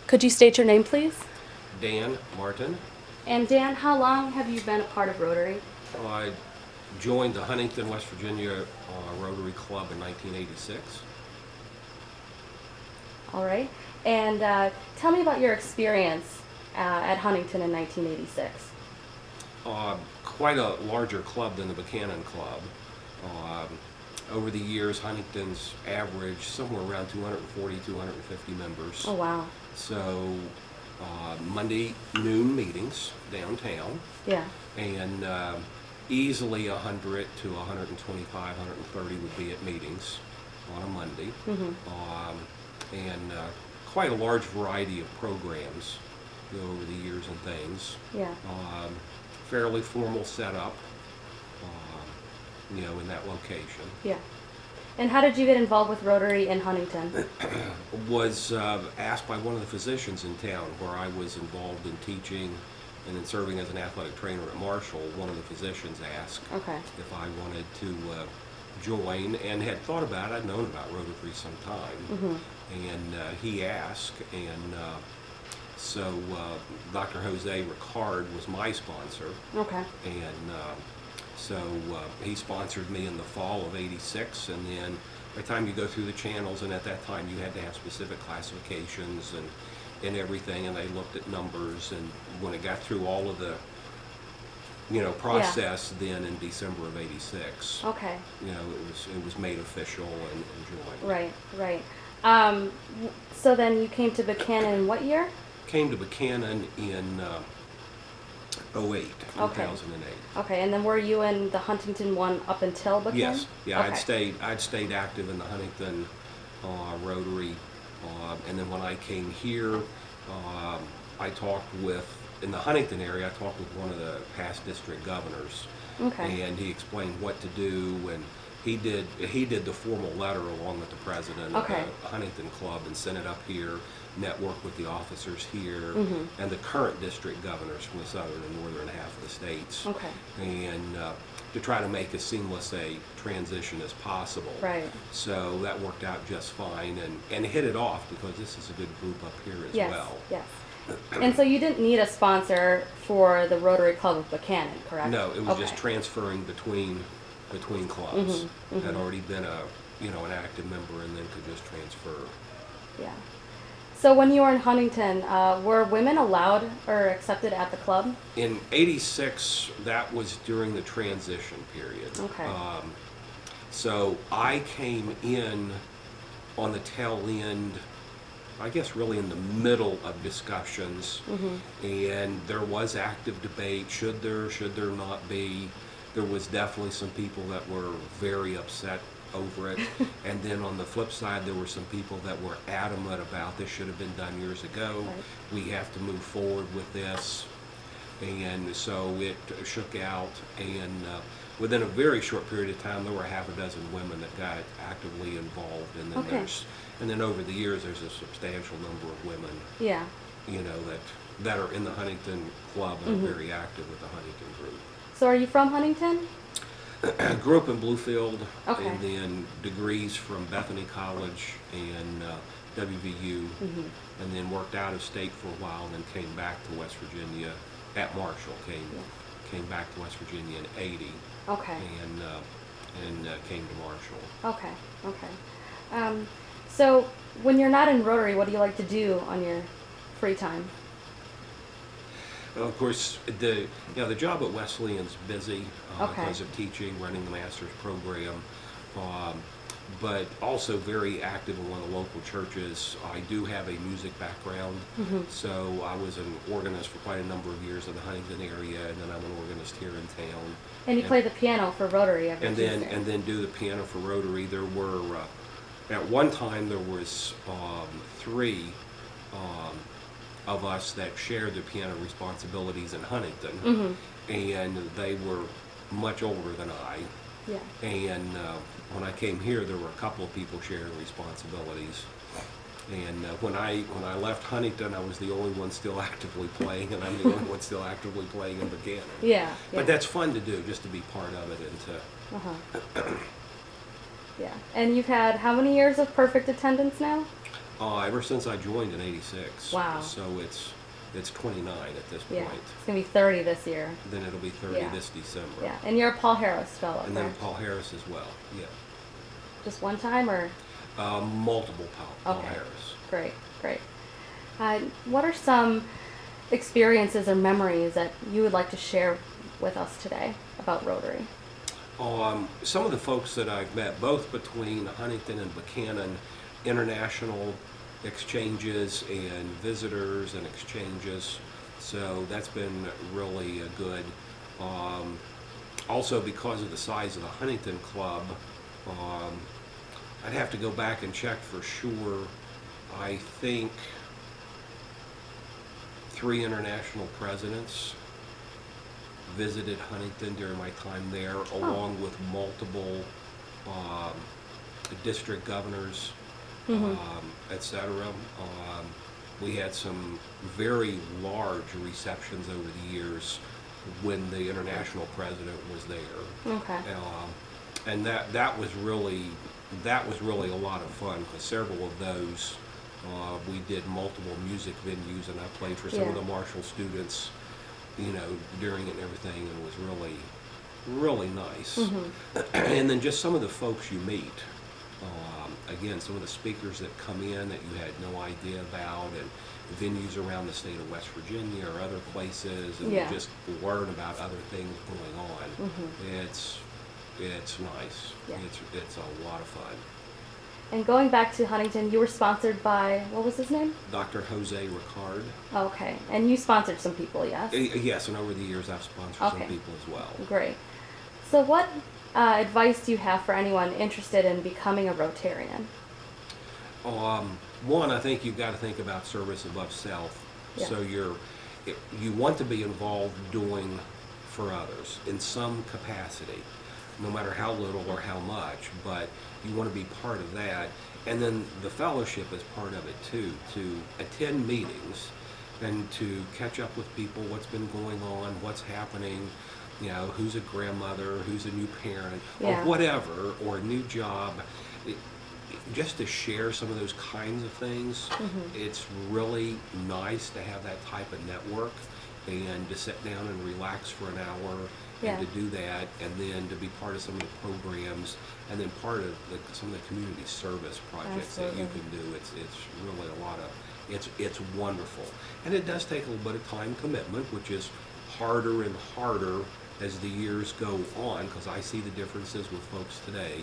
Could you state your name, please? Dan Martin. And Dan, how long have you been a part of Rotary? I joined the Huntington, West Virginia Rotary Club in 1986. All right. And tell me about your experience at Huntington in 1986. Quite a larger club than the Buckhannon Club. Over the years, Huntington's averaged somewhere around 240, 250 members. Oh, wow. So Monday noon meetings downtown. Yeah. And easily 100 to 125, 130 would be at meetings on a Monday. And quite a large variety of programs over the years and things. Yeah. Fairly formal setup, in that location. Yeah. And how did you get involved with Rotary in Huntington? Was asked by one of the physicians in town, where I was involved in teaching and then serving as an athletic trainer at Marshall. One of the physicians asked if I wanted to join, and had thought about it. I'd known about Rotary for some time, and he asked, and so Dr. Jose Ricard was my sponsor. And so he sponsored me in the fall of '86, and then by the time you go through the channels, and at that time you had to have specific classifications and everything, and they looked at numbers, and when it got through all of the process, then in December of '86, it was made official and joined. Right. So then you came to Buckhannon in what year? Came to Buckhannon in 2008. Okay, and then were you in the Huntington one up until Buckhannon? Yes, yeah, I'd stayed active in the Huntington Rotary, and then when I came here, I talked with, in the Huntington area, I talked with one of the past district governors, and he explained what to do, and he did the formal letter along with the president of the Huntington Club and sent it up here, networked with the officers here, and the current district governors from the southern and northern half of the states, and to try to make as seamless a transition as possible. So that worked out just fine, and hit it off, because this is a good group up here as well. Yes. And so you didn't need a sponsor for the Rotary Club of Buckhannon, correct? No, it was just transferring between clubs. Had already been an active member, and then could just transfer. Yeah. So when you were in Huntington, were women allowed or accepted at the club? In '86, that was during the transition period. So I came in on the tail end, I guess really in the middle of discussions, and there was active debate, should there not be. There was definitely some people that were very upset over it, and then on the flip side, there were some people that were adamant about this should have been done years ago. We have to move forward with this, and so it shook out, and within a very short period of time, there were half a dozen women that got actively involved, and then and then over the years, there's a substantial number of women, that are in the Huntington Club and are very active with the Huntington group. So are you from Huntington? Grew up in Bluefield, and then degrees from Bethany College and WVU, and then worked out of state for a while, and then came back to West Virginia at Marshall. Came back to West Virginia in '80. And came to Marshall. So when you're not in Rotary, what do you like to do on your free time? Of course, the job at Wesleyan's busy because of teaching, running the master's program, but also very active in one of the local churches. I do have a music background, so I was an organist for quite a number of years in the Huntington area, and then I'm an organist here in town. And you play the piano for Rotary every Tuesday. And then do the piano for Rotary. There were, at one time, there was 3 of us that shared the piano responsibilities in Huntington, and they were much older than I. And when I came here, there were a couple of people sharing responsibilities. And when I left Huntington, I was the only one still actively playing, and I'm the only one still actively playing in Buckhannon. But that's fun to do, just to be part of it, and to. And you've had how many years of perfect attendance now? Ever since I joined in '86. Wow. So it's 29 at this Yeah. point. It's going to be 30 this year. Then it'll be 30 Yeah. this December. Yeah. And you're a Paul Harris fellow, And then correct? Paul Harris as well. Yeah. Just one time, or? Multiple Paul Okay. Harris. Great, great. What are some experiences or memories that you would like to share with us today about Rotary? Some of the folks that I've met, both between Huntington and Buckhannon, international exchanges and visitors and exchanges, so that's been really good. Also, because of the size of the Huntington Club, I'd have to go back and check for sure. I think 3 international presidents visited Huntington during my time there, along with multiple district governors, etc. We had some very large receptions over the years when the international president was there. Okay. And that was really a lot of fun, because several of those we did multiple music venues, and I played for some of the Marshall students, during it and everything, and it was really nice. And then just some of the folks you meet. Again, some of the speakers that come in that you had no idea about, and venues around the state of West Virginia or other places, and you just learn about other things going on. It's nice. Yeah. It's a lot of fun. And going back to Huntington, you were sponsored by, what was his name? Dr. Jose Ricard. Okay. And you sponsored some people, yes? Yes, and over the years I've sponsored some people as well. Great. So what advice do you have for anyone interested in becoming a Rotarian? One, I think you've got to think about service above self. Yeah. So you want to be involved doing for others in some capacity, no matter how little or how much, but you want to be part of that. And then the fellowship is part of it too, to attend meetings and to catch up with people, what's been going on, what's happening, who's a grandmother, who's a new parent, or whatever, or a new job. Just to share some of those kinds of things. It's really nice to have that type of network, and to sit down and relax for an hour, and to do that, and then to be part of some of the programs, and then part of some of the community service projects that you can do. It's really a lot of, it's wonderful. And it does take a little bit of time commitment, which is harder and harder as the years go on, because I see the differences with folks today.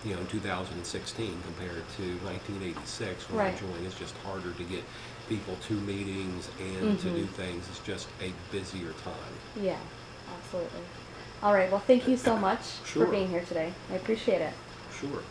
In 2016 compared to 1986 when I joined. It's just harder to get people to meetings and to do things. It's just a busier time. Yeah, absolutely. All right, well, thank you so much for Sure. being here today. I appreciate it. Sure.